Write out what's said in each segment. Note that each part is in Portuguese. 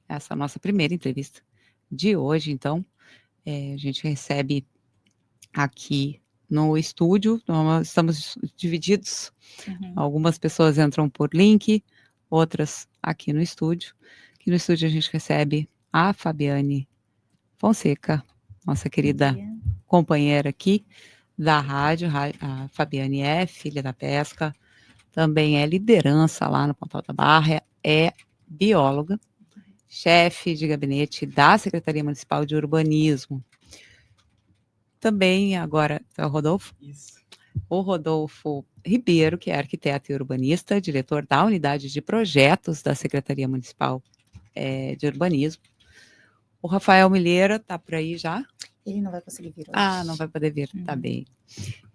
essa nossa primeira entrevista de hoje. Então, a gente recebe aqui no estúdio, nós estamos divididos, algumas pessoas entram por link, outras aqui no estúdio. Aqui no estúdio a gente recebe a Fabiane Fonseca, nossa querida companheira aqui da rádio. A Fabiane é filha da pesca, também é liderança lá no Pontal da Barra, é bióloga, chefe de gabinete da Secretaria Municipal de Urbanismo. Também agora é o Rodolfo? Isso. O Rodolfo Ribeiro, que é arquiteto e urbanista, diretor da unidade de projetos da Secretaria Municipal de Urbanismo. O Rafael Milheira está por aí já? Ele não vai conseguir vir hoje. Ah, não vai poder vir, tá bem.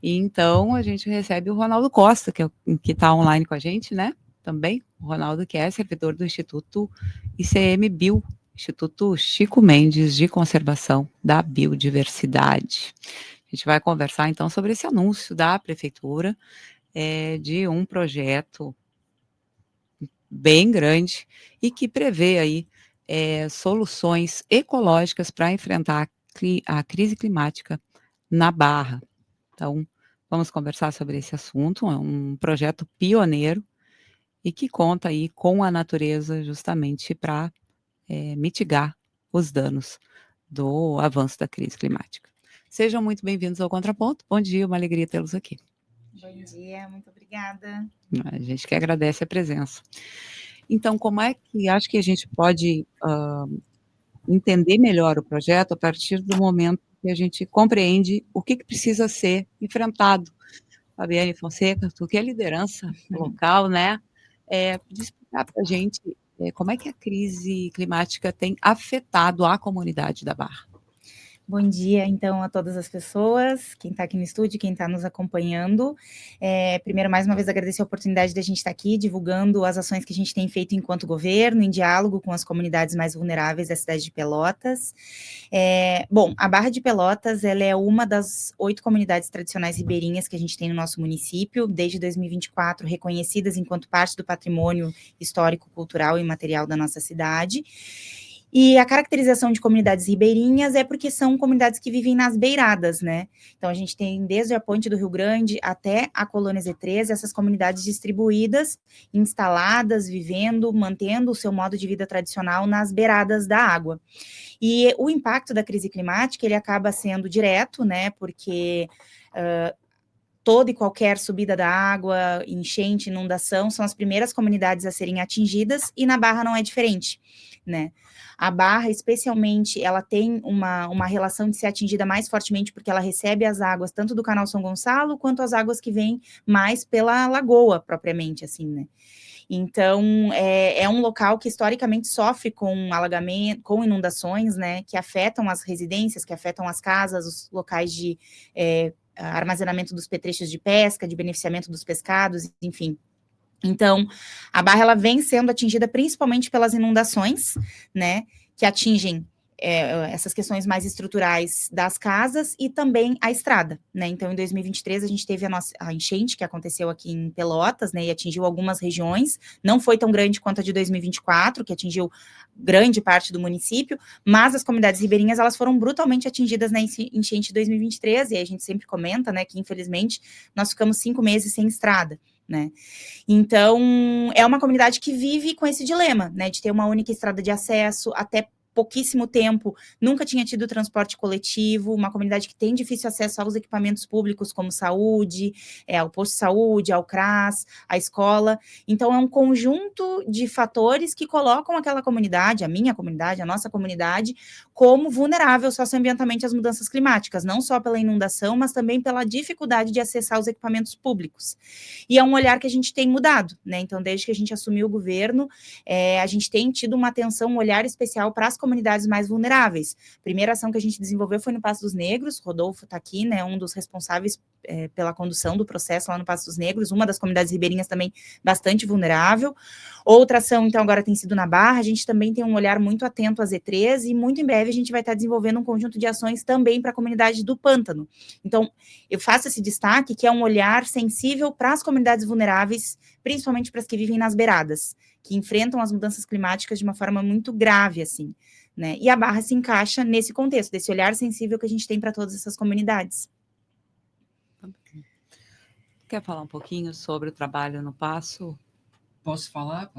E então a gente recebe o Ronaldo Costa, que está online com a gente, né? Também. O Ronaldo, que é servidor do Instituto ICMBio, Instituto Chico Mendes de Conservação da Biodiversidade. A gente vai conversar então sobre esse anúncio da Prefeitura de um projeto bem grande e que prevê aí soluções ecológicas para enfrentar a crise climática na Barra. Então, vamos conversar sobre esse assunto. É um projeto pioneiro e que conta aí com a natureza justamente para mitigar os danos do avanço da crise climática. Sejam muito bem-vindos ao Contraponto. Bom dia, uma alegria tê-los aqui. Bom dia, muito obrigada. A gente que agradece a presença. Então, como é que acho que a gente pode entender melhor o projeto a partir do momento que a gente compreende o que precisa ser enfrentado? Fabiane Fonseca, tu que é liderança local, né? De explicar para a gente como é que a crise climática tem afetado a comunidade da Barra. Bom dia, então, a todas as pessoas, quem está aqui no estúdio, quem está nos acompanhando. Primeiro, mais uma vez, agradecer a oportunidade de a gente estar aqui, divulgando as ações que a gente tem feito enquanto governo, em diálogo com as comunidades mais vulneráveis da cidade de Pelotas. Bom, a Barra de Pelotas, ela é uma das 8 comunidades tradicionais ribeirinhas que a gente tem no nosso município, desde 2024, reconhecidas enquanto parte do patrimônio histórico, cultural e material da nossa cidade. E a caracterização de comunidades ribeirinhas é porque são comunidades que vivem nas beiradas, né? Então, a gente tem desde a Ponte do Rio Grande até a Colônia Z13, essas comunidades distribuídas, instaladas, vivendo, mantendo o seu modo de vida tradicional nas beiradas da água. E o impacto da crise climática, ele acaba sendo direto, né? Porque toda e qualquer subida da água, enchente, inundação, são as primeiras comunidades a serem atingidas, e na Barra não é diferente, né? A Barra, especialmente, ela tem uma relação de ser atingida mais fortemente, porque ela recebe as águas tanto do Canal São Gonçalo, quanto as águas que vêm mais pela lagoa, propriamente, assim, né? Então, é um local que historicamente sofre com alagamento, com inundações, né, que afetam as residências, que afetam as casas, os locais de armazenamento dos petrechos de pesca, de beneficiamento dos pescados, enfim. Então, a Barra, ela vem sendo atingida principalmente pelas inundações, né, que atingem essas questões mais estruturais das casas e também a estrada, né? Então, em 2023, a gente teve a enchente que aconteceu aqui em Pelotas, né, e atingiu algumas regiões, não foi tão grande quanto a de 2024, que atingiu grande parte do município, mas as comunidades ribeirinhas, elas foram brutalmente atingidas na enchente de 2023, e a gente sempre comenta, né, que infelizmente nós ficamos 5 meses sem estrada, né? Então, é uma comunidade que vive com esse dilema, né, de ter uma única estrada de acesso, até pouquíssimo tempo, nunca tinha tido transporte coletivo, uma comunidade que tem difícil acesso aos equipamentos públicos, como saúde, ao posto de saúde, ao CRAS, à escola. Então, é um conjunto de fatores que colocam aquela comunidade, a minha comunidade, a nossa comunidade, como vulnerável socioambientalmente às mudanças climáticas, não só pela inundação, mas também pela dificuldade de acessar os equipamentos públicos. E é um olhar que a gente tem mudado, né? Então, desde que a gente assumiu o governo, a gente tem tido uma atenção, um olhar especial para as comunidades mais vulneráveis. A primeira ação que a gente desenvolveu foi no Passo dos Negros, Rodolfo está aqui, né, um dos responsáveis pela condução do processo lá no Passo dos Negros, uma das comunidades ribeirinhas também bastante vulnerável. Outra ação, então, agora tem sido na Barra, a gente também tem um olhar muito atento à Z13, e muito em breve a gente vai estar desenvolvendo um conjunto de ações também para a comunidade do Pântano. Então, eu faço esse destaque, que é um olhar sensível para as comunidades vulneráveis, principalmente para as que vivem nas beiradas, que enfrentam as mudanças climáticas de uma forma muito grave, assim, né? E a Barra se encaixa nesse contexto, desse olhar sensível que a gente tem para todas essas comunidades. Quer falar um pouquinho sobre o trabalho no Passo? Posso falar?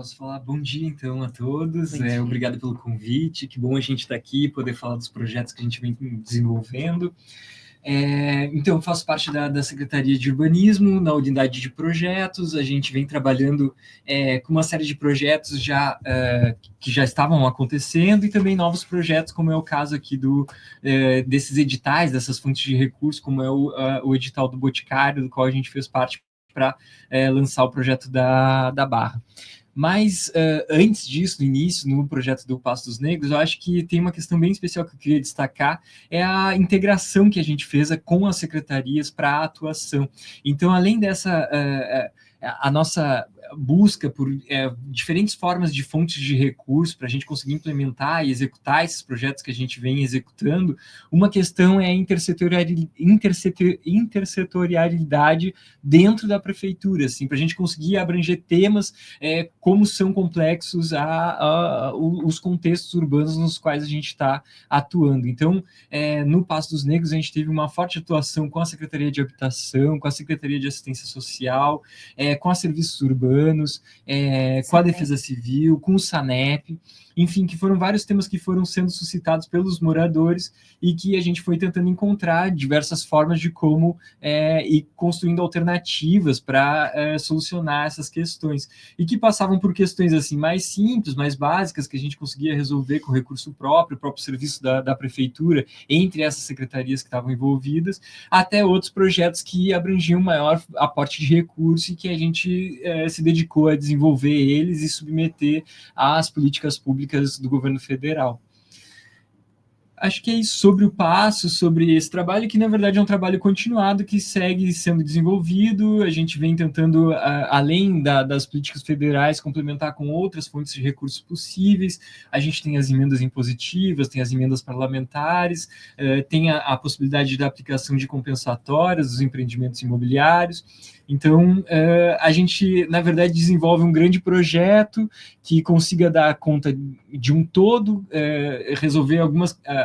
Bom dia, então, a todos. Bom dia. Obrigado pelo convite. Que bom a gente estar aqui, poder falar dos projetos que a gente vem desenvolvendo. Então, eu faço parte da Secretaria de Urbanismo, na unidade de projetos. A gente vem trabalhando com uma série de projetos que já estavam acontecendo e também novos projetos, como é o caso aqui desses editais, dessas fontes de recursos, como é o edital do Boticário, do qual a gente fez parte para lançar o projeto da Barra. Mas antes disso, no início, no projeto do Passo dos Negros, eu acho que tem uma questão bem especial que eu queria destacar, é a integração que a gente fez com as secretarias para a atuação. Então, além dessa, a nossa busca por diferentes formas de fontes de recursos para a gente conseguir implementar e executar esses projetos que a gente vem executando, uma questão é a intersetorialidade dentro da prefeitura, assim, para a gente conseguir abranger temas como são complexos os contextos urbanos nos quais a gente está atuando. Então, no Passo dos Negros, a gente teve uma forte atuação com a Secretaria de Habitação, com a Secretaria de Assistência Social, com os serviços urbanos, com a Defesa Civil, com o SANEP, enfim, que foram vários temas que foram sendo suscitados pelos moradores e que a gente foi tentando encontrar diversas formas de como ir construindo alternativas para solucionar essas questões, e que passavam por questões assim mais simples, mais básicas, que a gente conseguia resolver com recurso próprio, o próprio serviço da prefeitura, entre essas secretarias que estavam envolvidas, até outros projetos que abrangiam maior aporte de recurso e que a gente se dedicou a desenvolver eles e submeter às políticas públicas do governo federal. Acho que é isso sobre o Passo, sobre esse trabalho, que na verdade é um trabalho continuado, que segue sendo desenvolvido. A gente vem tentando, além das políticas federais, complementar com outras fontes de recursos possíveis. A gente tem as emendas impositivas, tem as emendas parlamentares, tem a possibilidade da aplicação de compensatórias dos empreendimentos imobiliários. Então, a gente, na verdade, desenvolve um grande projeto que consiga dar conta de um todo, resolver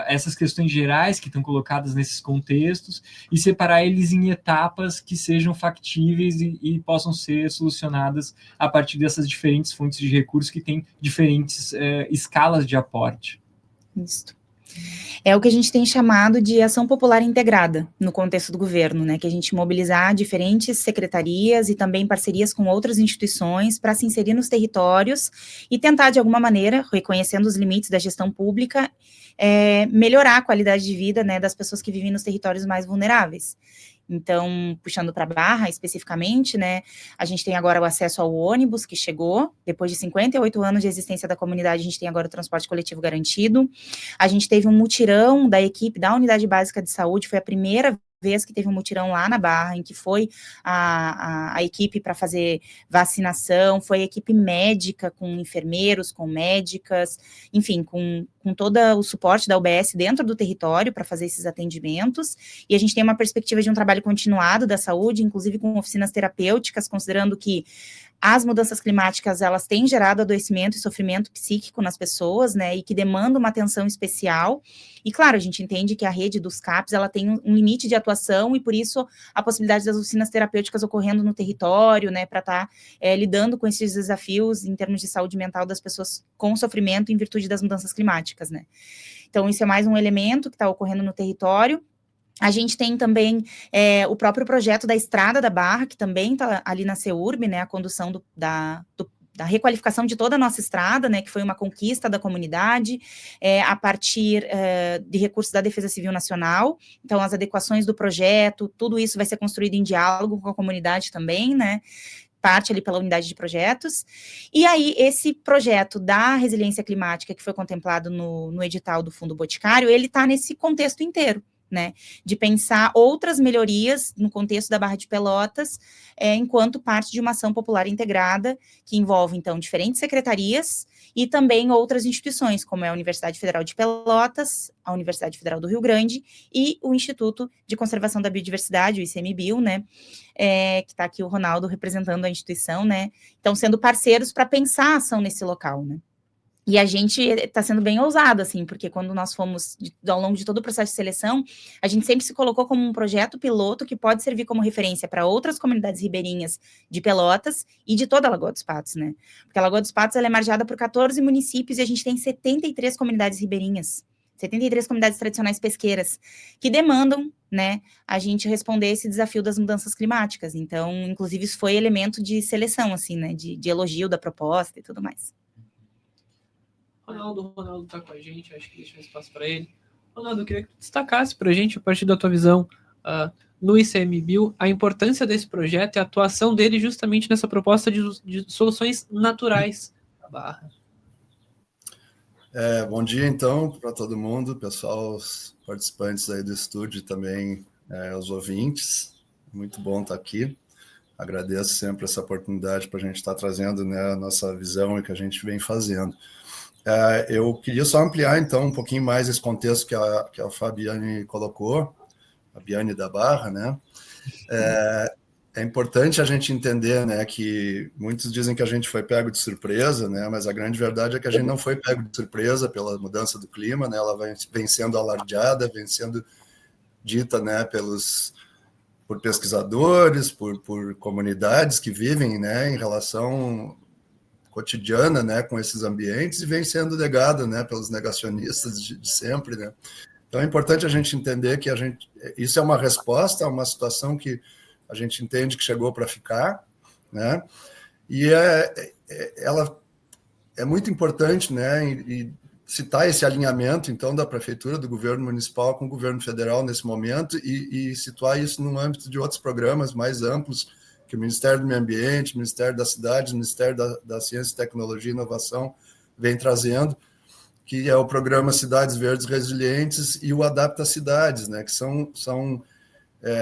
essas questões gerais que estão colocadas nesses contextos e separar eles em etapas que sejam factíveis e possam ser solucionadas a partir dessas diferentes fontes de recursos que têm diferentes escalas de aporte. Isso. É o que a gente tem chamado de ação popular integrada no contexto do governo, né? Que a gente mobilizar diferentes secretarias e também parcerias com outras instituições para se inserir nos territórios e tentar, de alguma maneira, reconhecendo os limites da gestão pública, melhorar a qualidade de vida, né, das pessoas que vivem nos territórios mais vulneráveis. Então, puxando para a Barra especificamente, né, a gente tem agora o acesso ao ônibus, que chegou, depois de 58 anos de existência da comunidade, a gente tem agora o transporte coletivo garantido. A gente teve um mutirão da equipe da Unidade Básica de Saúde, foi a primeira vez que teve um mutirão lá na Barra, em que foi a equipe para fazer vacinação, foi a equipe médica, com enfermeiros, com médicas, enfim, com todo o suporte da UBS dentro do território para fazer esses atendimentos, e a gente tem uma perspectiva de um trabalho continuado da saúde, inclusive com oficinas terapêuticas, considerando que as mudanças climáticas, elas têm gerado adoecimento e sofrimento psíquico nas pessoas, né, e que demandam uma atenção especial, e claro, a gente entende que a rede dos CAPs, ela tem um limite de atuação, e por isso a possibilidade das oficinas terapêuticas ocorrendo no território, né, para estar lidando com esses desafios em termos de saúde mental das pessoas com sofrimento em virtude das mudanças climáticas, né. Então, isso é mais um elemento que está ocorrendo no território. A gente tem também o próprio projeto da Estrada da Barra, que também está ali na CEURB, né, a condução da requalificação de toda a nossa estrada, né, que foi uma conquista da comunidade, a partir de recursos da Defesa Civil Nacional. Então, as adequações do projeto, tudo isso vai ser construído em diálogo com a comunidade também, né, parte ali pela unidade de projetos. E aí, esse projeto da resiliência climática, que foi contemplado no edital do Fundo Boticário, ele está nesse contexto inteiro, né, de pensar outras melhorias no contexto da Barra de Pelotas, enquanto parte de uma ação popular integrada, que envolve, então, diferentes secretarias e também outras instituições, como é a Universidade Federal de Pelotas, a Universidade Federal do Rio Grande e o Instituto de Conservação da Biodiversidade, o ICMBio, né, que está aqui o Ronaldo representando a instituição, né, então sendo parceiros para pensar a ação nesse local, né. E a gente está sendo bem ousado, assim, porque quando nós fomos, ao longo de todo o processo de seleção, a gente sempre se colocou como um projeto piloto que pode servir como referência para outras comunidades ribeirinhas de Pelotas e de toda a Lagoa dos Patos, né? Porque a Lagoa dos Patos ela é margeada por 14 municípios e a gente tem 73 comunidades ribeirinhas, 73 comunidades tradicionais pesqueiras, que demandam, né, a gente responder esse desafio das mudanças climáticas. Então, inclusive, isso foi elemento de seleção, assim, né, de elogio da proposta e tudo mais. Ronaldo está com a gente, acho que deixa um espaço para ele. Ronaldo, eu queria que tu destacasse para a gente, a partir da tua visão, no ICMBio, a importância desse projeto e a atuação dele justamente nessa proposta de soluções naturais da Barra. Bom dia, então, para todo mundo, pessoal, os participantes aí do estúdio também, os ouvintes. Muito bom estar aqui. Agradeço sempre essa oportunidade para a gente estar trazendo, né, a nossa visão e que a gente vem fazendo. Eu queria só ampliar, então, um pouquinho mais esse contexto que a Fabiane colocou, a Biane da Barra, né? É importante a gente entender, né, que muitos dizem que a gente foi pego de surpresa, né, mas a grande verdade é que a gente não foi pego de surpresa pela mudança do clima, né, ela vem sendo alardeada, vem sendo dita, né, por pesquisadores, por comunidades que vivem, né, em relação cotidiana, né, com esses ambientes, e vem sendo negada, né, pelos negacionistas de sempre, né. Então é importante a gente entender que isso é uma resposta a uma situação que a gente entende que chegou para ficar, né, e ela é muito importante, né, e citar esse alinhamento, então, da prefeitura, do governo municipal com o governo federal nesse momento e situar isso no âmbito de outros programas mais amplos que o Ministério do Meio Ambiente, o Ministério das Cidades, o Ministério da Ciência, Tecnologia e Inovação vem trazendo, que é o programa Cidades Verdes Resilientes e o Adapta Cidades, né, que são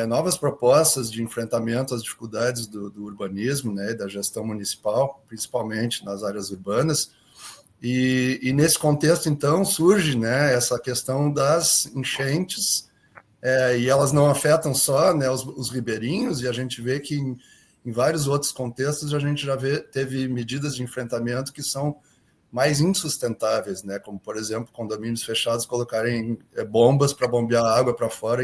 novas propostas de enfrentamento às dificuldades do urbanismo, né, e da gestão municipal, principalmente nas áreas urbanas. E nesse contexto, então, surge, né, essa questão das enchentes, e elas não afetam só, né, os ribeirinhos, e a gente vê que em vários outros contextos a gente já teve medidas de enfrentamento que são mais insustentáveis, né, como, por exemplo, condomínios fechados colocarem bombas para bombear água para fora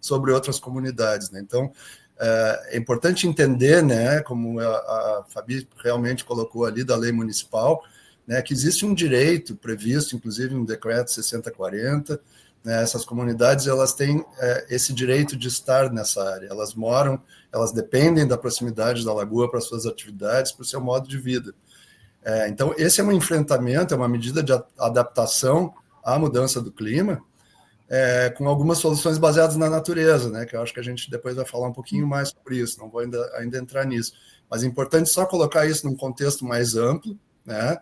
sobre outras comunidades, né? Então, é importante entender, né, como a Fabi realmente colocou ali da lei municipal, né, que existe um direito previsto, inclusive no decreto 6040, né, essas comunidades elas têm esse direito de estar nessa área, elas moram, elas dependem da proximidade da lagoa para suas atividades, para o seu modo de vida. Então, esse é um enfrentamento, é uma medida de adaptação à mudança do clima, com algumas soluções baseadas na natureza, né, que eu acho que a gente depois vai falar um pouquinho mais sobre isso, não vou ainda entrar nisso, mas é importante só colocar isso num contexto mais amplo, né.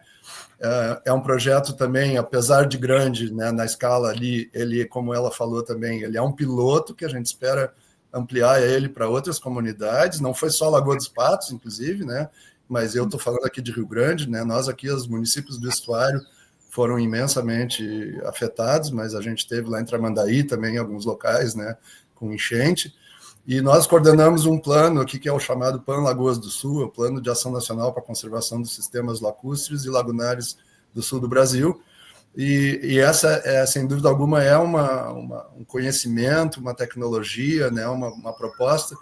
É um projeto também, apesar de grande, né, na escala ali, ele, como ela falou também, ele é um piloto que a gente espera ampliar ele para outras comunidades, não foi só Lagoa dos Patos, inclusive, né, mas eu estou falando aqui de Rio Grande, né, nós aqui, os municípios do estuário, foram imensamente afetados, mas a gente teve lá em Tramandaí também, em alguns locais, né, com enchente, e nós coordenamos um plano aqui que é o chamado PAN Lagoas do Sul, o Plano de Ação Nacional para a Conservação dos Sistemas Lacustres e Lagunares do Sul do Brasil, e essa, sem dúvida alguma, é um conhecimento, uma tecnologia, né, uma proposta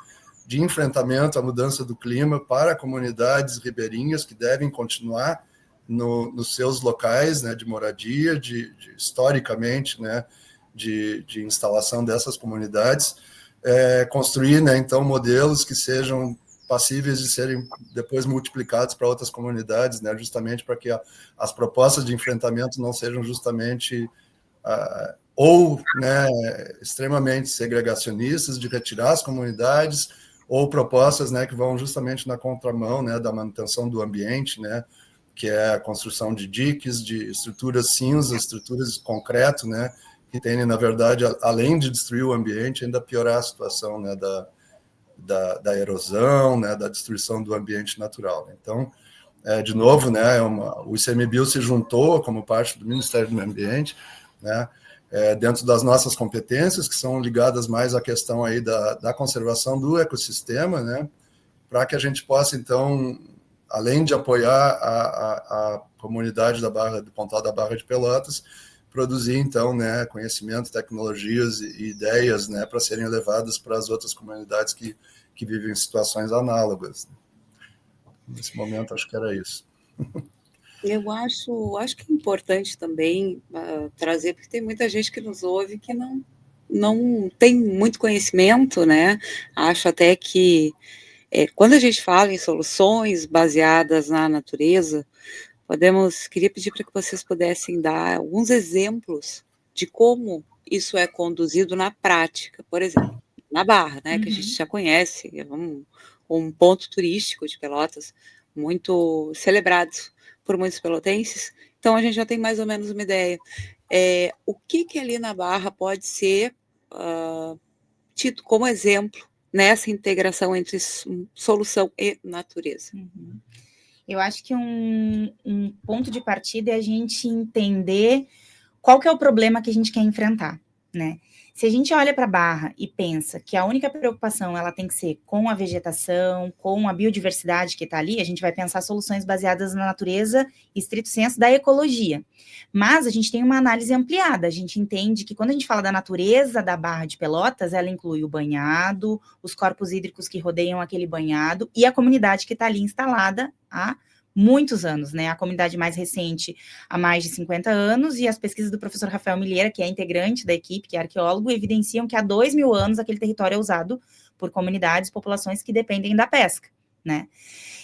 de enfrentamento à mudança do clima para comunidades ribeirinhas que devem continuar nos seus locais, né, de moradia, historicamente, né, de instalação dessas comunidades, construir, né, então, modelos que sejam passíveis de serem depois multiplicados para outras comunidades, né, justamente para que as propostas de enfrentamento não sejam justamente né, extremamente segregacionistas, de retirar as comunidades, ou propostas, né, que vão justamente na contramão, né, da manutenção do ambiente, né, que é a construção de diques, de estruturas cinzas, estruturas de concreto, né, que tendem, na verdade, além de destruir o ambiente, ainda piorar a situação, né, da erosão, né, da destruição do ambiente natural. Então, de novo, né, o ICMBio se juntou como parte do Ministério do Meio Ambiente, né, dentro das nossas competências, que são ligadas mais à questão aí da conservação do ecossistema, né, para que a gente possa, então, além de apoiar a comunidade do Pontal da Barra de Pelotas, produzir, então, né, conhecimento, tecnologias e ideias, né, para serem levadas para as outras comunidades que vivem em situações análogas. Nesse momento, acho que era isso. Eu acho que é importante também trazer, porque tem muita gente que nos ouve que não tem muito conhecimento, né? Acho até que quando a gente fala em soluções baseadas na natureza, queria pedir para que vocês pudessem dar alguns exemplos de como isso é conduzido na prática. Por exemplo, na Barra, né, que a gente já conhece, é um ponto turístico de Pelotas muito celebrado por muitos pelotenses, então a gente já tem mais ou menos uma ideia. O que ali na Barra pode ser tido como exemplo nessa integração entre solução e natureza? Eu acho que um ponto de partida é a gente entender qual que é o problema que a gente quer enfrentar, né? Se a gente olha para a Barra e pensa que a única preocupação ela tem que ser com a vegetação, com a biodiversidade que está ali, a gente vai pensar soluções baseadas na natureza, estrito senso, da ecologia. Mas a gente tem uma análise ampliada, a gente entende que quando a gente fala da natureza da Barra de Pelotas, ela inclui o banhado, os corpos hídricos que rodeiam aquele banhado e a comunidade que está ali instalada há muitos anos, né? A comunidade mais recente há mais de 50 anos, e as pesquisas do professor Rafael Milheira, que é integrante da equipe, que é arqueólogo, evidenciam que há 2000 anos aquele território é usado por comunidades, populações que dependem da pesca, né?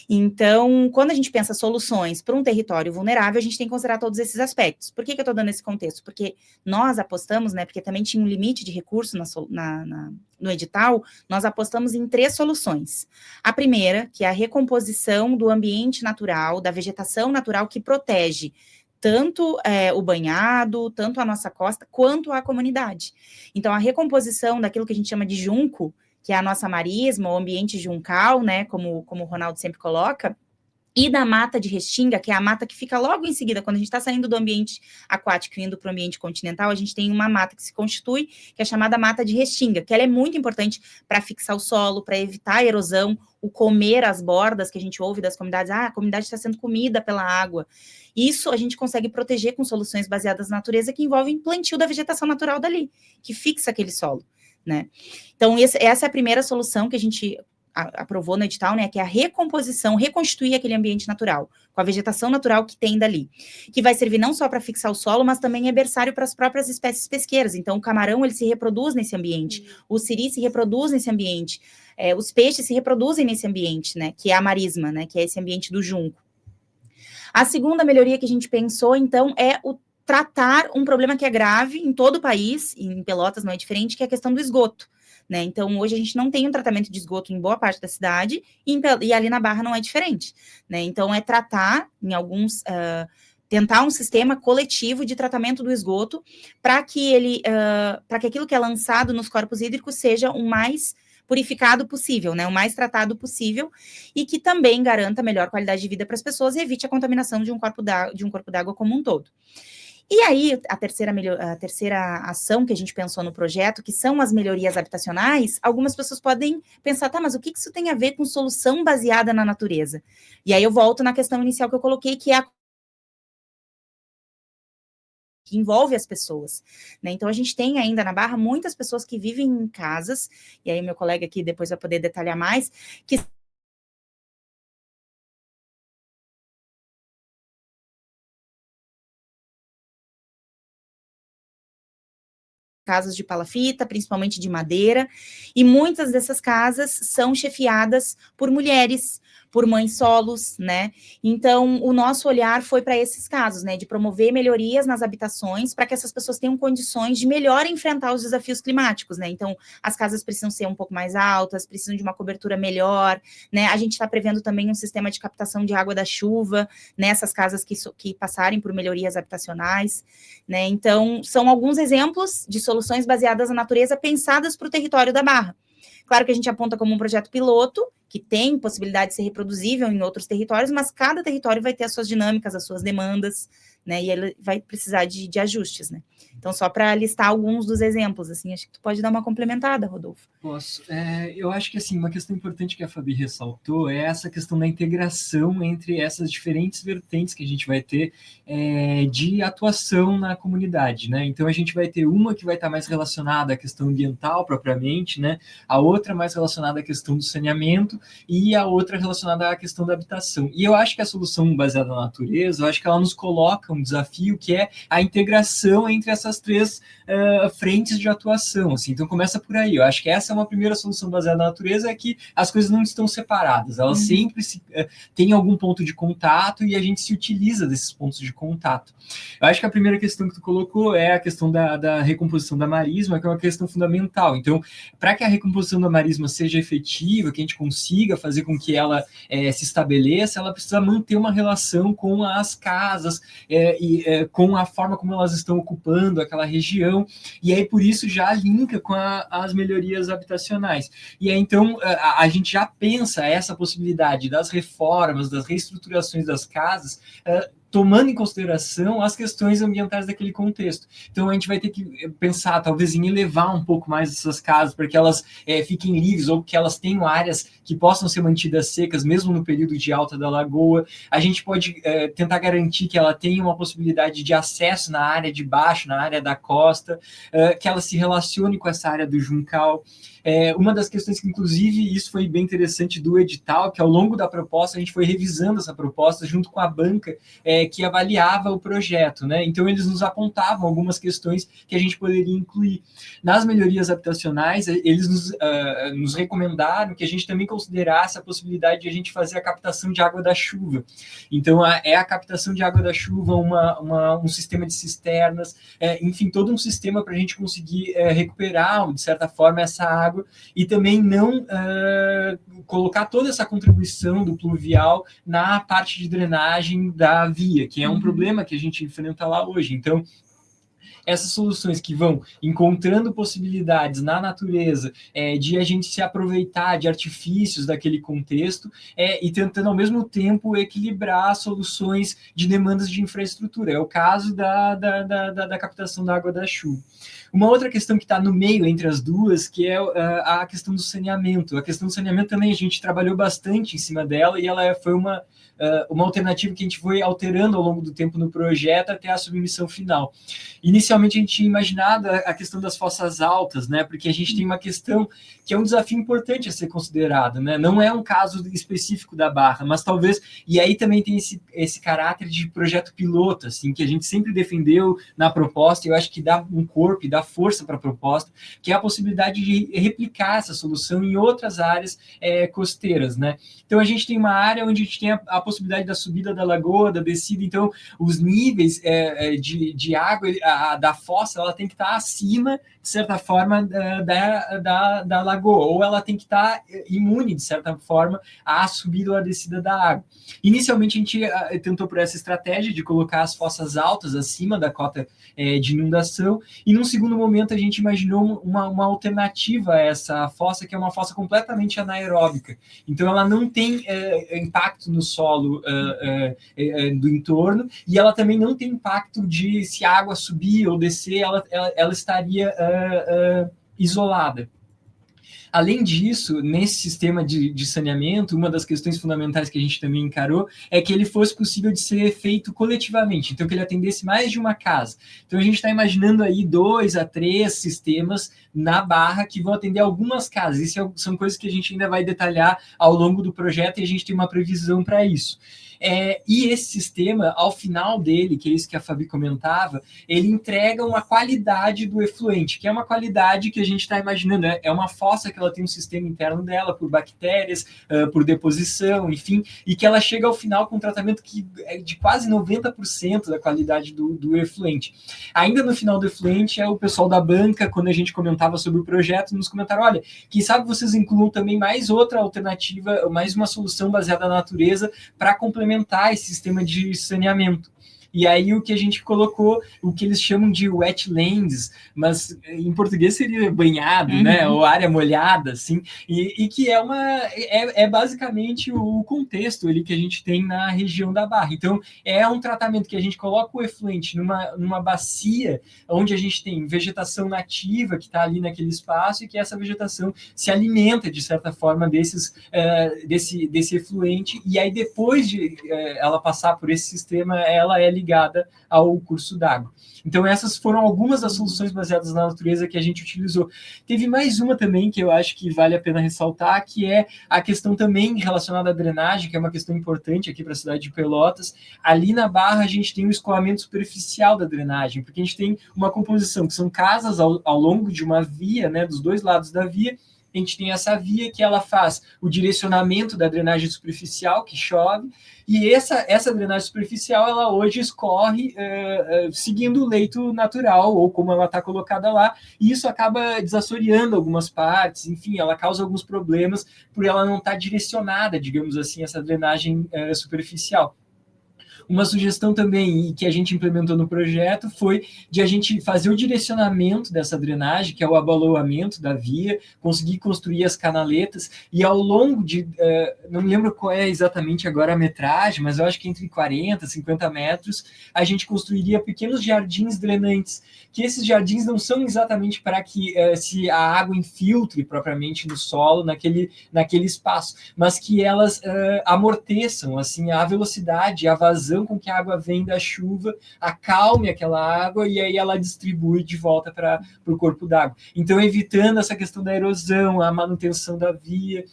Então, quando a gente pensa soluções para um território vulnerável, a gente tem que considerar todos esses aspectos. Por que eu estou dando esse contexto? Porque nós apostamos, né, porque também tinha um limite de recurso no edital, nós apostamos em 3 soluções. A primeira, que é a recomposição do ambiente natural, da vegetação natural que protege tanto o banhado, tanto a nossa costa, quanto a comunidade. Então, a recomposição daquilo que a gente chama de junco, que é a nossa marisma, o ambiente juncal, né, como o Ronaldo sempre coloca, e da mata de restinga, que é a mata que fica logo em seguida, quando a gente está saindo do ambiente aquático e indo para o ambiente continental, a gente tem uma mata que se constitui, que é chamada mata de restinga, que ela é muito importante para fixar o solo, para evitar a erosão, o comer as bordas, que a gente ouve das comunidades, a comunidade está sendo comida pela água. Isso a gente consegue proteger com soluções baseadas na natureza, que envolvem plantio da vegetação natural dali, que fixa aquele solo, né? Então, essa é a primeira solução que a gente aprovou no edital, né, que é a recomposição, reconstituir aquele ambiente natural, com a vegetação natural que tem dali, que vai servir não só para fixar o solo, mas também é berçário para as próprias espécies pesqueiras. Então, o camarão, ele se reproduz nesse ambiente, o siri se reproduz nesse ambiente, os peixes se reproduzem nesse ambiente, né, que é a marisma, né, que é esse ambiente do junco. A segunda melhoria que a gente pensou, então, é o tratar um problema que é grave em todo o país, e em Pelotas não é diferente, que é a questão do esgoto, né? Então, hoje a gente não tem um tratamento de esgoto em boa parte da cidade, e ali na Barra não é diferente, né? Então, é tratar, em alguns, tentar um sistema coletivo de tratamento do esgoto, para que aquilo que é lançado nos corpos hídricos seja o mais purificado possível, né, o mais tratado possível, e que também garanta melhor qualidade de vida para as pessoas e evite a contaminação de um corpo d'água como um todo. E aí, a terceira ação que a gente pensou no projeto, que são as melhorias habitacionais, algumas pessoas podem pensar, tá, mas o que isso tem a ver com solução baseada na natureza? E aí eu volto na questão inicial que eu coloquei, que é que envolve as pessoas, né? Então, a gente tem ainda na Barra muitas pessoas que vivem em casas, e aí meu colega aqui depois vai poder detalhar mais, que casas de palafita, principalmente de madeira, e muitas dessas casas são chefiadas por mulheres, por mães solos, né? Então, o nosso olhar foi para esses casos, né? De promover melhorias nas habitações para que essas pessoas tenham condições de melhor enfrentar os desafios climáticos, né? Então, as casas precisam ser um pouco mais altas, precisam de uma cobertura melhor, né? A gente está prevendo também um sistema de captação de água da chuva nessas casas que passarem por melhorias habitacionais, né? Então, são alguns exemplos de soluções baseadas na natureza pensadas para o território da Barra. Claro que a gente aponta como um projeto piloto, que tem possibilidade de ser reproduzível em outros territórios, mas cada território vai ter as suas dinâmicas, as suas demandas, né, e ele vai precisar de ajustes, né. Então, só para listar alguns dos exemplos, assim, acho que tu pode dar uma complementada, Rodolfo. Posso. Eu acho que, assim, uma questão importante que a Fabi ressaltou é essa questão da integração entre essas diferentes vertentes que a gente vai ter de atuação na comunidade, né? Então, a gente vai ter uma que vai estar mais relacionada à questão ambiental, propriamente, né? A outra mais relacionada à questão do saneamento e a outra relacionada à questão da habitação. E eu acho que a solução baseada na natureza, eu acho que ela nos coloca um desafio que é a integração entre essas três frentes de atuação, assim. Então, começa por aí. Eu acho que essa é uma primeira solução baseada na natureza, é que as coisas não estão separadas, elas sempre têm algum ponto de contato e a gente se utiliza desses pontos de contato. Eu acho que a primeira questão que tu colocou é a questão da recomposição da marisma, que é uma questão fundamental. Então, para que a recomposição da marisma seja efetiva, que a gente consiga fazer com que ela se estabeleça, ela precisa manter uma relação com as casas com a forma como elas estão ocupando aquela região, e aí por isso já linka com as melhorias habitacionais. E aí então a gente já pensa essa possibilidade das reformas, das reestruturações das casas, tomando em consideração as questões ambientais daquele contexto. Então, a gente vai ter que pensar, talvez, em elevar um pouco mais essas casas, para que elas fiquem livres, ou que elas tenham áreas que possam ser mantidas secas, mesmo no período de alta da lagoa. A gente pode tentar garantir que ela tenha uma possibilidade de acesso na área de baixo, na área da costa, que ela se relacione com essa área do juncal. Uma das questões que, inclusive, isso foi bem interessante do edital, que ao longo da proposta, a gente foi revisando essa proposta junto com a banca que avaliava o projeto, né? Então, eles nos apontavam algumas questões que a gente poderia incluir. Nas melhorias habitacionais, eles nos recomendaram que a gente também considerasse a possibilidade de a gente fazer a captação de água da chuva. Então, a captação de água da chuva, um sistema de cisternas, enfim, todo um sistema para a gente conseguir recuperar, de certa forma, essa água, e também não colocar toda essa contribuição do pluvial na parte de drenagem da via, que é um problema que a gente enfrenta lá hoje. Então, essas soluções que vão encontrando possibilidades na natureza de a gente se aproveitar de artifícios daquele contexto e tentando, ao mesmo tempo, equilibrar soluções de demandas de infraestrutura. É o caso da captação da água da chuva. Uma outra questão que está no meio entre as duas, que é a questão do saneamento. A questão do saneamento também a gente trabalhou bastante em cima dela, e ela foi uma alternativa que a gente foi alterando ao longo do tempo no projeto até a submissão final. Inicialmente a gente tinha imaginado a questão das fossas altas, né? Porque a gente tem uma questão que é um desafio importante a ser considerado, né? Não é um caso específico da Barra, mas talvez, e aí também tem esse caráter de projeto piloto, assim, que a gente sempre defendeu na proposta, e eu acho que dá um corpo e dá força para a proposta, que é a possibilidade de replicar essa solução em outras áreas costeiras, né? Então a gente tem uma área onde a gente tem a possibilidade da subida da lagoa, da descida, então os níveis de água da fossa, ela tem que estar acima, de certa forma, da lagoa, ou ela tem que estar imune, de certa forma, à subida ou à descida da água. Inicialmente, a gente tentou por essa estratégia de colocar as fossas altas acima da cota de inundação, e num segundo momento a gente imaginou uma alternativa a essa fossa, que é uma fossa completamente anaeróbica. Então, ela não tem impacto no solo do entorno, e ela também não tem impacto de se a água subir ou descer, ela estaria isolada. Além disso, nesse sistema de saneamento, uma das questões fundamentais que a gente também encarou é que ele fosse possível de ser feito coletivamente, então que ele atendesse mais de uma casa. Então a gente está imaginando aí 2 a 3 sistemas na Barra que vão atender algumas casas. Isso são coisas que a gente ainda vai detalhar ao longo do projeto, e a gente tem uma previsão para isso. E esse sistema, ao final dele, que é isso que a Fabi comentava, ele entrega uma qualidade do efluente, que é uma qualidade que a gente está imaginando, é uma fossa que ela tem um sistema interno dela, por bactérias, por deposição, enfim, e que ela chega ao final com um tratamento que é de quase 90% da qualidade do efluente. Ainda no final do efluente, o pessoal da banca, quando a gente comentava sobre o projeto, nos comentaram, olha, quem sabe vocês incluam também mais outra alternativa, mais uma solução baseada na natureza para complementar esse sistema de saneamento. e aí o que a gente colocou, o que eles chamam de wetlands, mas em português seria banhado, né, ou área molhada, assim, e que é basicamente o contexto ali que a gente tem na região da Barra. Então, é um tratamento que a gente coloca o efluente numa bacia, onde a gente tem vegetação nativa que está ali naquele espaço, e que essa vegetação se alimenta, de certa forma, desse efluente, e aí depois de ela passar por esse sistema, ela é ligada ao curso d'água. Então, essas foram algumas das soluções baseadas na natureza que a gente utilizou. Teve mais uma também que eu acho que vale a pena ressaltar, que é a questão também relacionada à drenagem, que é uma questão importante aqui para a cidade de Pelotas. Ali na Barra, a gente tem o escoamento superficial da drenagem, porque a gente tem uma composição que são casas ao longo de uma via, né, dos dois lados da via. A gente tem essa via que ela faz o direcionamento da drenagem superficial, que chove, e essa drenagem superficial, ela hoje escorre seguindo o leito natural, ou como ela está colocada lá, e isso acaba desassoreando algumas partes, enfim, ela causa alguns problemas por ela não estar direcionada, digamos assim, essa drenagem superficial. Uma sugestão também que a gente implementou no projeto foi de a gente fazer o direcionamento dessa drenagem, que é o abaloamento da via, conseguir construir as canaletas, e ao longo de, não me lembro qual é exatamente agora a metragem, mas eu acho que entre 40 e 50 metros, a gente construiria pequenos jardins drenantes, que esses jardins não são exatamente para que se a água infiltre propriamente no solo, naquele espaço, mas que elas amorteçam assim, a velocidade, a vazão com que a água vem da chuva, acalme aquela água e aí ela distribui de volta para o corpo d'água. Então, evitando essa questão da erosão, a manutenção da via.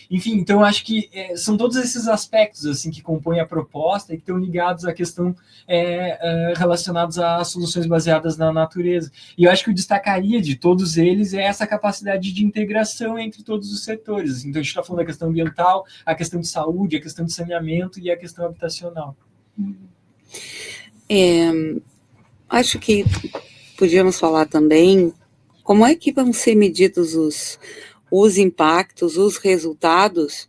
Enfim, então acho que são todos esses aspectos assim que compõem a proposta e que estão ligados à questão relacionados a soluções baseadas na natureza. E eu acho que eu destacaria de todos eles essa capacidade de integração entre todos os setores. Então, a gente está falando da questão ambiental, a questão de saúde, a questão de saneamento e a questão habitacional. Acho que podíamos falar também como é que vão ser medidos os impactos, os resultados,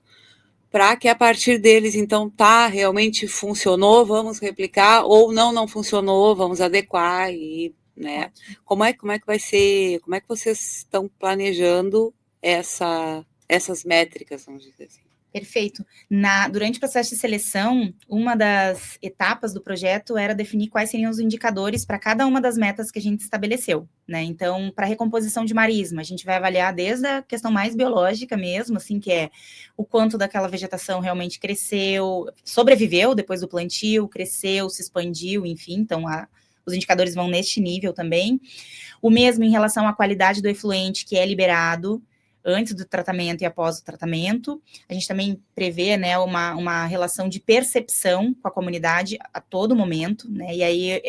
para que a partir deles, então, realmente funcionou, vamos replicar, ou não funcionou, vamos adequar, e, né, como é que vai ser, como é que vocês estão planejando essas métricas, vamos dizer assim? Perfeito. Durante o processo de seleção, uma das etapas do projeto era definir quais seriam os indicadores para cada uma das metas que a gente estabeleceu, né? Então, para recomposição de marisma, a gente vai avaliar desde a questão mais biológica mesmo, assim, que é o quanto daquela vegetação realmente cresceu, sobreviveu depois do plantio, cresceu, se expandiu, enfim, então os indicadores vão neste nível também. O mesmo em relação à qualidade do efluente que é liberado antes do tratamento e após o tratamento. A gente também prevê, né, uma relação de percepção com a comunidade a todo momento, né, e aí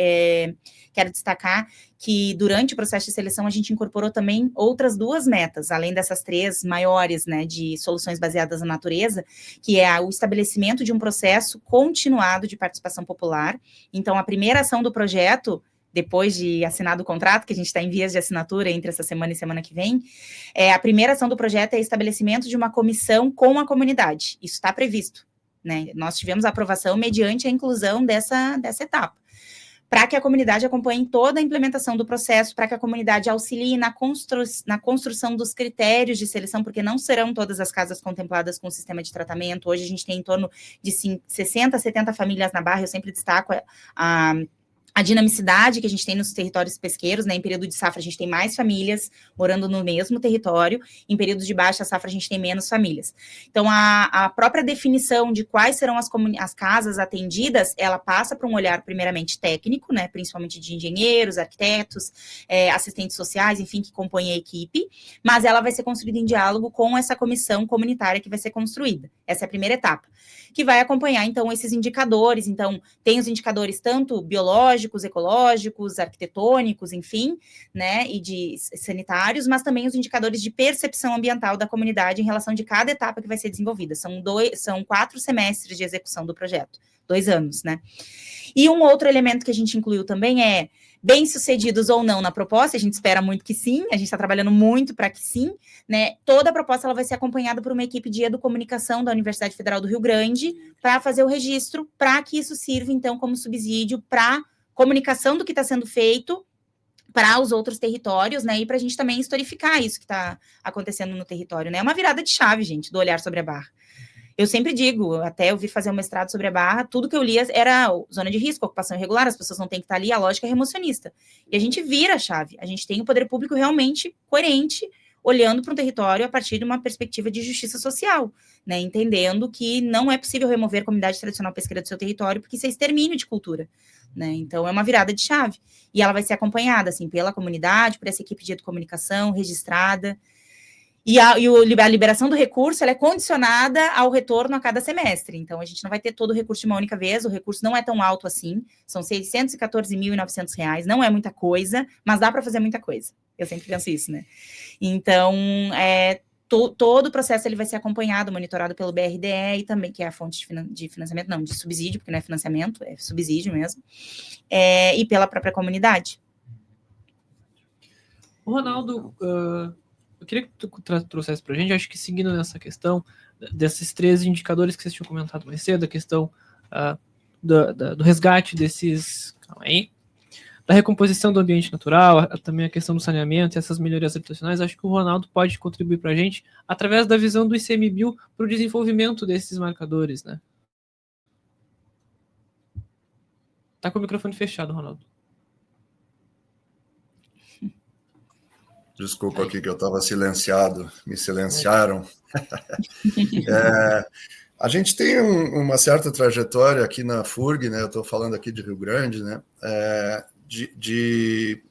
quero destacar que durante o processo de seleção a gente incorporou também outras 2 metas, além dessas 3 maiores, né, de soluções baseadas na natureza, que é o estabelecimento de um processo continuado de participação popular. Então, a primeira ação do projeto, depois de assinado o contrato, que a gente está em vias de assinatura entre essa semana e semana que vem, a primeira ação do projeto é o estabelecimento de uma comissão com a comunidade. Isso está previsto, né? Nós tivemos a aprovação mediante a inclusão dessa etapa, para que a comunidade acompanhe toda a implementação do processo, para que a comunidade auxilie na construção dos critérios de seleção, porque não serão todas as casas contempladas com o sistema de tratamento. Hoje a gente tem em torno de 60, 70 famílias na Barra, eu sempre destaco a dinamicidade que a gente tem nos territórios pesqueiros, né? Em período de safra a gente tem mais famílias morando no mesmo território, em períodos de baixa safra a gente tem menos famílias. Então, a própria definição de quais serão as casas atendidas, ela passa para um olhar primeiramente técnico, né? Principalmente de engenheiros, arquitetos, assistentes sociais, enfim, que compõem a equipe, mas ela vai ser construída em diálogo com essa comissão comunitária que vai ser construída. Essa é a primeira etapa, que vai acompanhar, então, esses indicadores. Então, tem os indicadores tanto biológicos, ecológicos, arquitetônicos, enfim, né, e de sanitários, mas também os indicadores de percepção ambiental da comunidade em relação de cada etapa que vai ser desenvolvida. São 4 semestres de execução do projeto, 2 anos, né. E um outro elemento que a gente incluiu também bem-sucedidos ou não na proposta, a gente espera muito que sim, a gente está trabalhando muito para que sim, né? Toda a proposta ela vai ser acompanhada por uma equipe de educomunicação da Universidade Federal do Rio Grande para fazer o registro, para que isso sirva, então, como subsídio para comunicação do que está sendo feito para os outros territórios, né? E para a gente também historificar isso que está acontecendo no território, né? É uma virada de chave, gente, do olhar sobre a Barra. Eu sempre digo, até eu vir fazer um mestrado sobre a Barra, tudo que eu lia era zona de risco, ocupação irregular, as pessoas não têm que estar ali, a lógica é remocionista. E a gente vira a chave, a gente tem um poder público realmente coerente, olhando para um território a partir de uma perspectiva de justiça social, né? Entendendo que não é possível remover a comunidade tradicional pesqueira do seu território, porque isso é extermínio de cultura, né? Então é uma virada de chave. E ela vai ser acompanhada, assim, pela comunidade, por essa equipe de educomunicação registrada. E a liberação do recurso ela é condicionada ao retorno a cada semestre. Então, a gente não vai ter todo o recurso de uma única vez, o recurso não é tão alto assim, são R$ 614.900, não é muita coisa, mas dá para fazer muita coisa. Eu sempre penso isso, né? Então, todo o processo ele vai ser acompanhado, monitorado pelo BRDE e também, que é a fonte de financiamento, não, de subsídio, porque não é financiamento, é subsídio mesmo, e pela própria comunidade. O Ronaldo, eu queria que tu trouxesse para a gente, acho que seguindo nessa questão desses 3 indicadores que vocês tinham comentado mais cedo, a questão do resgate desses... Calma aí. Da recomposição do ambiente natural, também a questão do saneamento e essas melhorias habitacionais, acho que o Ronaldo pode contribuir para a gente através da visão do ICMBio para o desenvolvimento desses marcadores, né? Tá com o microfone fechado, Ronaldo. Desculpa aqui que eu estava silenciado, me silenciaram. A gente tem uma certa trajetória aqui na FURG, né? Eu estou falando aqui de Rio Grande, né? De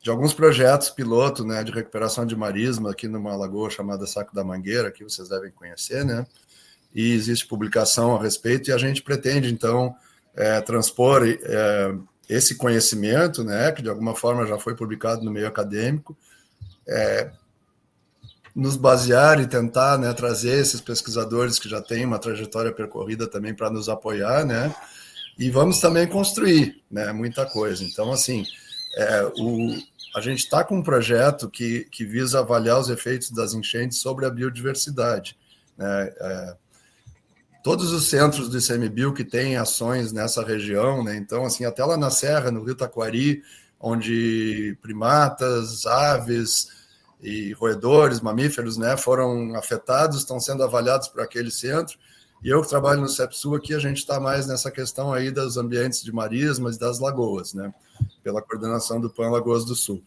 alguns projetos piloto, né? De recuperação de marisma aqui numa lagoa chamada Saco da Mangueira, que vocês devem conhecer, né? E existe publicação a respeito, e a gente pretende, então, transpor esse conhecimento, né? Que de alguma forma já foi publicado no meio acadêmico, nos basear e tentar, né, trazer esses pesquisadores que já têm uma trajetória percorrida também para nos apoiar, né, e vamos também construir, né, muita coisa. Então, assim, a gente está com um projeto que visa avaliar os efeitos das enchentes sobre a biodiversidade, né, todos os centros do ICMBio que têm ações nessa região, né, então, assim, até lá na Serra, no Rio Taquari, onde primatas, aves e roedores, mamíferos, né, foram afetados, estão sendo avaliados por aquele centro, e eu que trabalho no CEPSU aqui, a gente está mais nessa questão aí dos ambientes de marismas e das lagoas, né, pela coordenação do PAN Lagoas do Sul.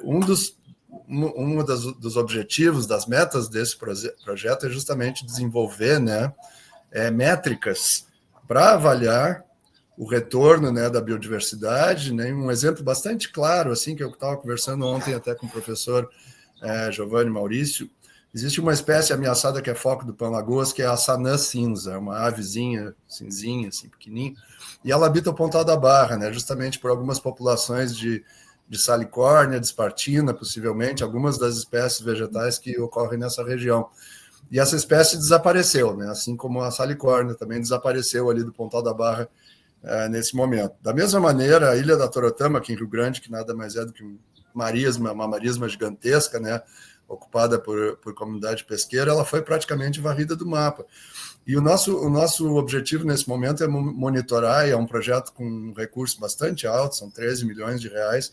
Um dos objetivos, das metas desse projeto é justamente desenvolver, né, métricas para avaliar o retorno, né, da biodiversidade, né, um exemplo bastante claro, assim, que eu estava conversando ontem até com o professor Giovanni Maurício, existe uma espécie ameaçada que é foco do PAN Lagoas, que é a sanã cinza, uma avezinha cinzinha, assim, pequenininha, e ela habita o Pontal da Barra, né, justamente por algumas populações de salicórnia, de espartina, possivelmente, algumas das espécies vegetais que ocorrem nessa região. E essa espécie desapareceu, né, assim como a salicórnia também desapareceu ali do Pontal da Barra, nesse momento. Da mesma maneira, a Ilha da Torotama, aqui em Rio Grande, que nada mais é do que uma marisma gigantesca, né, ocupada por comunidade pesqueira, ela foi praticamente varrida do mapa. E o nosso objetivo nesse momento é monitorar, e é um projeto com um recurso bastante alto, são 13 milhões de reais,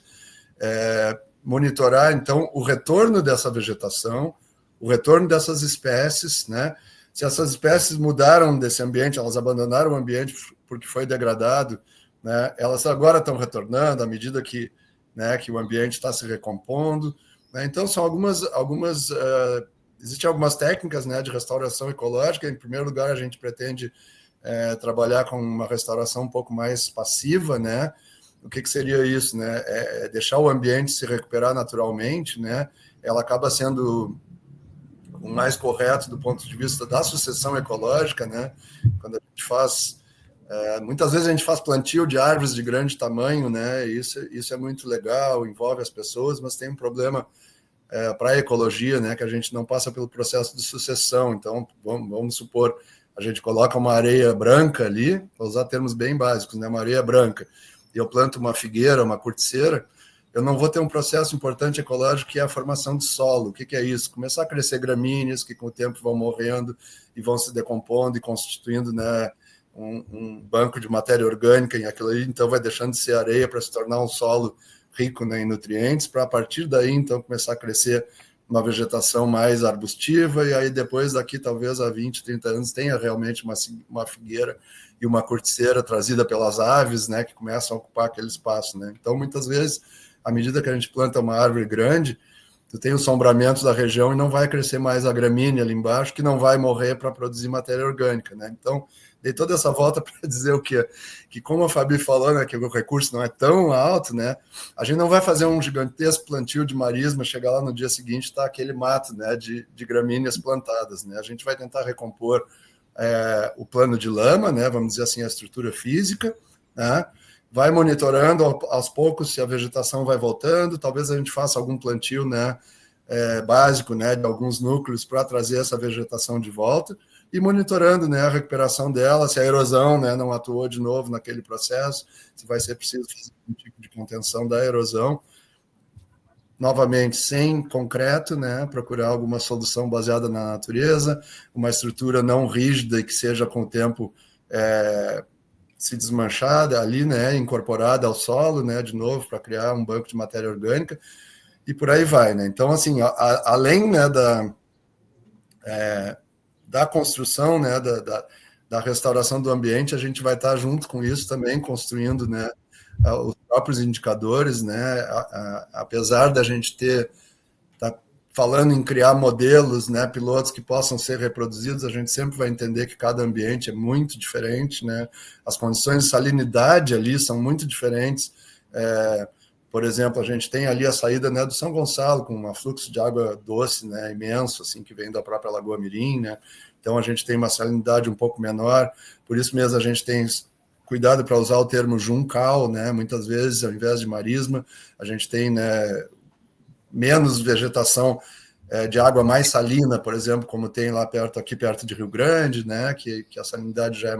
monitorar, então, o retorno dessa vegetação, o retorno dessas espécies, né, se essas espécies mudaram desse ambiente, elas abandonaram o ambiente porque foi degradado, né, elas agora estão retornando à medida que, né, que o ambiente está se recompondo, né, então são existem algumas técnicas, né, de restauração ecológica. Em primeiro lugar, a gente pretende trabalhar com uma restauração um pouco mais passiva, né. O que seria isso, né? Deixar o ambiente se recuperar naturalmente, né. Ela acaba sendo o mais correto do ponto de vista da sucessão ecológica, né? Quando a gente faz, muitas vezes a gente faz plantio de árvores de grande tamanho, né? Isso é muito legal, envolve as pessoas, mas tem um problema para a ecologia, né? Que a gente não passa pelo processo de sucessão. Então, vamos supor, a gente coloca uma areia branca ali, vou usar termos bem básicos, né? Uma areia branca. e eu planto uma figueira, uma corticeira, eu não vou ter um processo importante ecológico que é a formação de solo. O que é isso? Começar a crescer gramíneas que com o tempo vão morrendo e vão se decompondo e constituindo, né, um banco de matéria orgânica em aquilo aí, então vai deixando de ser areia para se tornar um solo rico, né, em nutrientes, para a partir daí então começar a crescer uma vegetação mais arbustiva, e aí depois daqui talvez há 20, 30 anos tenha realmente uma figueira e uma corticeira trazida pelas aves, né, que começam a ocupar aquele espaço, né? Então muitas vezes, à medida que a gente planta uma árvore grande, tu tem os sombramentos da região e não vai crescer mais a gramínea ali embaixo, que não vai morrer para produzir matéria orgânica, né? Então, dei toda essa volta para dizer o quê? Que como a Fabi falou, né, que o recurso não é tão alto, né? A gente não vai fazer um gigantesco plantio de marisma, chegar lá no dia seguinte tá aquele mato, né, de gramíneas plantadas, né? A gente vai tentar recompor o plano de lama, né? Vamos dizer assim, a estrutura física, né? Vai monitorando aos poucos se a vegetação vai voltando, talvez a gente faça algum plantio, né, básico, né, de alguns núcleos para trazer essa vegetação de volta e monitorando, né, a recuperação dela, se a erosão, né, não atuou de novo naquele processo, se vai ser preciso fazer um tipo de contenção da erosão. Novamente, sem concreto, né, procurar alguma solução baseada na natureza, uma estrutura não rígida e que seja com o tempo se desmanchada ali, né, incorporada ao solo, né, de novo, para criar um banco de matéria orgânica, e por aí vai, né. Então, assim, além, né, da construção, né, da restauração do ambiente, a gente vai estar junto com isso também, construindo, né, os próprios indicadores, né, apesar da gente tá falando em criar modelos, né, pilotos que possam ser reproduzidos, a gente sempre vai entender que cada ambiente é muito diferente, né, as condições de salinidade ali são muito diferentes. Por exemplo, a gente tem ali a saída, né, do São Gonçalo, com um fluxo de água doce, né, imenso, assim, que vem da própria Lagoa Mirim, né, então a gente tem uma salinidade um pouco menor, por isso mesmo a gente tem cuidado para usar o termo juncal, né, muitas vezes, ao invés de marisma, a gente tem, né, menos vegetação de água mais salina, por exemplo, como tem lá aqui perto de Rio Grande, né, que a salinidade já é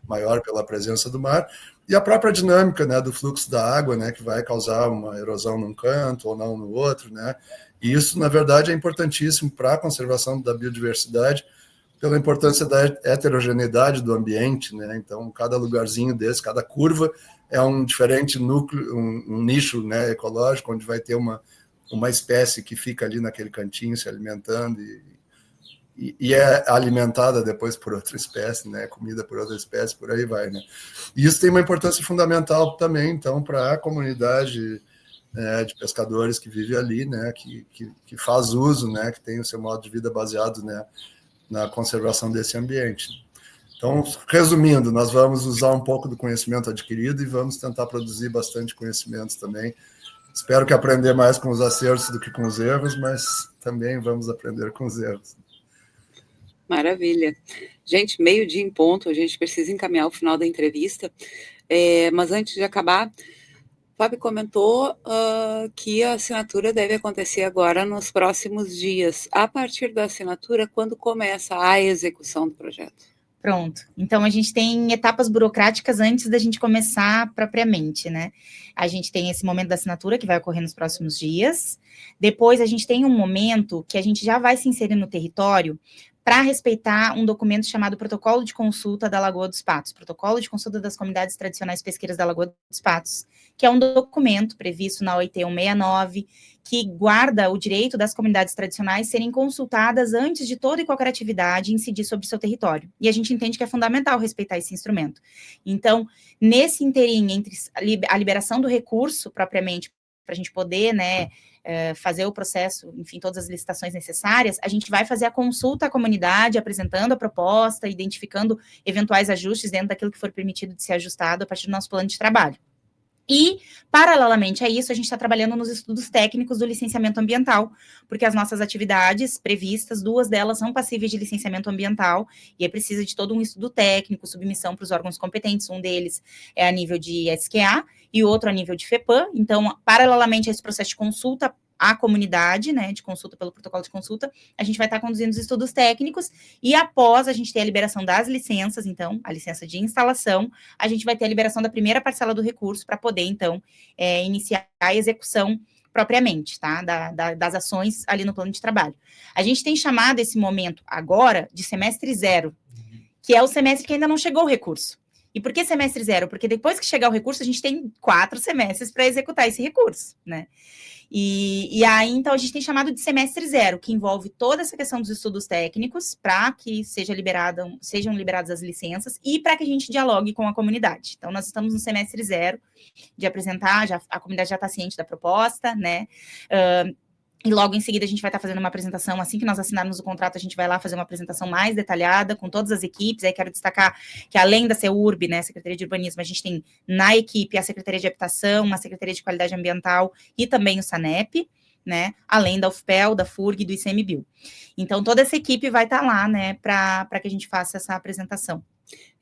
maior pela presença do mar, e a própria dinâmica, né, do fluxo da água, né, que vai causar uma erosão num canto ou não no outro, né, e isso, na verdade, é importantíssimo para a conservação da biodiversidade, pela importância da heterogeneidade do ambiente, né, então cada lugarzinho desse, cada curva é um diferente núcleo, um nicho, né, ecológico, onde vai ter uma espécie que fica ali naquele cantinho se alimentando e é alimentada depois por outra espécie, né, comida por outra espécie, por aí vai, né. E isso tem uma importância fundamental também, então, para a comunidade, né, de pescadores que vive ali, né, que faz uso, né, que tem o seu modo de vida baseado, né, na conservação desse ambiente. Então, resumindo, nós vamos usar um pouco do conhecimento adquirido e vamos tentar produzir bastante conhecimento também. Espero que aprender mais com os acertos do que com os erros, mas também vamos aprender com os erros. Maravilha. Gente, 12:00 em ponto, a gente precisa encaminhar o final da entrevista, mas antes de acabar, Fábio comentou que a assinatura deve acontecer agora nos próximos dias. A partir da assinatura, quando começa a execução do projeto? Pronto. Então, a gente tem etapas burocráticas antes da gente começar propriamente, né? A gente tem esse momento da assinatura, que vai ocorrer nos próximos dias. Depois, a gente tem um momento que a gente já vai se inserir no território para respeitar um documento chamado Protocolo de Consulta da Lagoa dos Patos, Protocolo de Consulta das Comunidades Tradicionais Pesqueiras da Lagoa dos Patos, que é um documento previsto na OIT 169, que guarda o direito das comunidades tradicionais serem consultadas antes de toda e qualquer atividade incidir sobre o seu território. E a gente entende que é fundamental respeitar esse instrumento. Então, nesse inteirinho entre a liberação do recurso, propriamente, para a gente poder, né, fazer o processo, enfim, todas as licitações necessárias, a gente vai fazer a consulta à comunidade, apresentando a proposta, identificando eventuais ajustes dentro daquilo que for permitido de ser ajustado a partir do nosso plano de trabalho. E, paralelamente a isso, a gente está trabalhando nos estudos técnicos do licenciamento ambiental, porque as nossas atividades previstas, 2 delas são passíveis de licenciamento ambiental, e é preciso de todo um estudo técnico, submissão para os órgãos competentes, um deles é a nível de SQA, e outro a nível de FEPAM. Então, paralelamente a esse processo de consulta a comunidade, né, de consulta pelo protocolo de consulta, a gente vai estar conduzindo os estudos técnicos e após a gente ter a liberação das licenças, então, a licença de instalação, a gente vai ter a liberação da primeira parcela do recurso para poder, então, iniciar a execução propriamente, tá, das ações ali no plano de trabalho. A gente tem chamado esse momento agora de semestre zero, que é o semestre que ainda não chegou o recurso. E por que semestre zero? Porque depois que chegar o recurso, a gente tem 4 semestres para executar esse recurso, né? E aí, então, a gente tem chamado de semestre zero, que envolve toda essa questão dos estudos técnicos, para que sejam liberadas as licenças e para que a gente dialogue com a comunidade. Então, nós estamos no semestre zero de apresentar, a comunidade já está ciente da proposta, né? E logo em seguida a gente vai estar fazendo uma apresentação, assim que nós assinarmos o contrato, a gente vai lá fazer uma apresentação mais detalhada com todas as equipes. Aí quero destacar que além da CEURB, né, Secretaria de Urbanismo, a gente tem na equipe a Secretaria de Habitação, a Secretaria de Qualidade Ambiental e também o SANEP, né, além da UFPEL, da FURG e do ICMBio. Então toda essa equipe vai estar lá, né, para que a gente faça essa apresentação.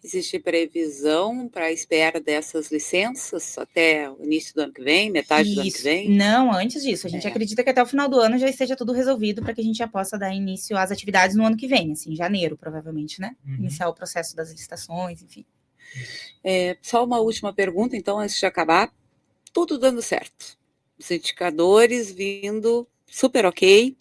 Existe previsão para a espera dessas licenças até o início do ano que vem, metade do ano que vem? Não, antes disso. A gente acredita que até o final do ano já esteja tudo resolvido para que a gente já possa dar início às atividades no ano que vem, assim, em janeiro, provavelmente, né? Iniciar o processo das licitações, enfim. Só uma última pergunta, então, antes de acabar. Tudo dando certo. Os indicadores vindo super ok,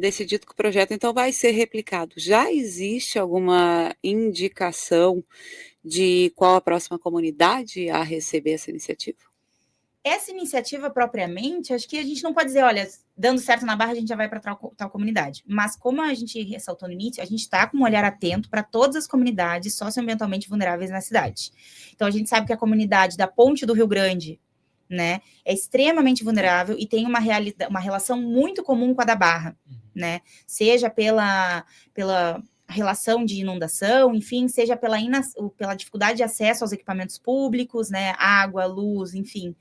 decidido que o projeto então vai ser replicado. Já existe alguma indicação de qual a próxima comunidade a receber essa iniciativa? Essa iniciativa propriamente, acho que a gente não pode dizer, olha, dando certo na Barra, a gente já vai para tal comunidade. Mas como a gente ressaltou no início, a gente está com um olhar atento para todas as comunidades socioambientalmente vulneráveis na cidade. Então, a gente sabe que a comunidade da Ponte do Rio Grande, né, é extremamente vulnerável e tem uma relação muito comum com a da Barra, né, seja pela relação de inundação, enfim, seja pela dificuldade de acesso aos equipamentos públicos, né, água, luz, enfim.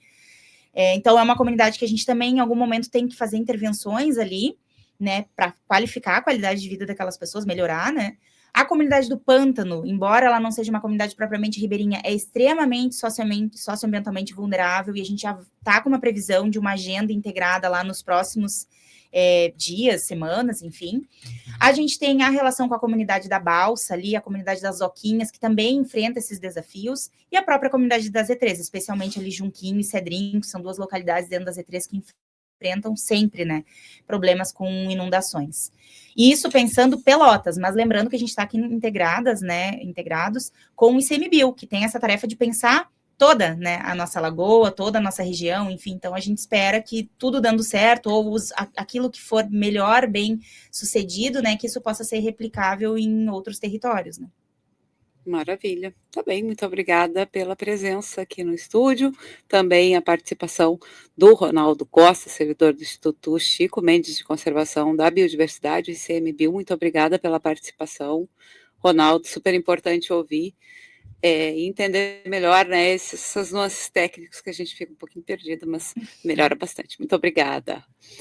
Então, é uma comunidade que a gente também, em algum momento, tem que fazer intervenções ali, né, para qualificar a qualidade de vida daquelas pessoas, melhorar, né. A comunidade do Pântano, embora ela não seja uma comunidade propriamente ribeirinha, é extremamente socioambientalmente vulnerável, e a gente já está com uma previsão de uma agenda integrada lá nos próximos dias, semanas, enfim. A gente tem a relação com a comunidade da Balsa ali, a comunidade das Zoquinhas, que também enfrenta esses desafios, e a própria comunidade da Z3, especialmente ali Junquinho e Cedrinho, que são 2 localidades dentro da Z3 que enfrentam sempre, né, problemas com inundações. E isso pensando Pelotas, mas lembrando que a gente está aqui integrados com o ICMBio, que tem essa tarefa de pensar toda, né, a nossa lagoa, toda a nossa região, enfim, então a gente espera que tudo dando certo, ou aquilo que for melhor, bem sucedido, né, que isso possa ser replicável em outros territórios, né. Maravilha. Tá bem, muito obrigada pela presença aqui no estúdio, também a participação do Ronaldo Costa, servidor do Instituto Chico Mendes de Conservação da Biodiversidade, o ICMBio. Muito obrigada pela participação, Ronaldo, super importante ouvir e entender melhor, né, essas nuances técnicas que a gente fica um pouquinho perdido, mas melhora bastante. Muito obrigada.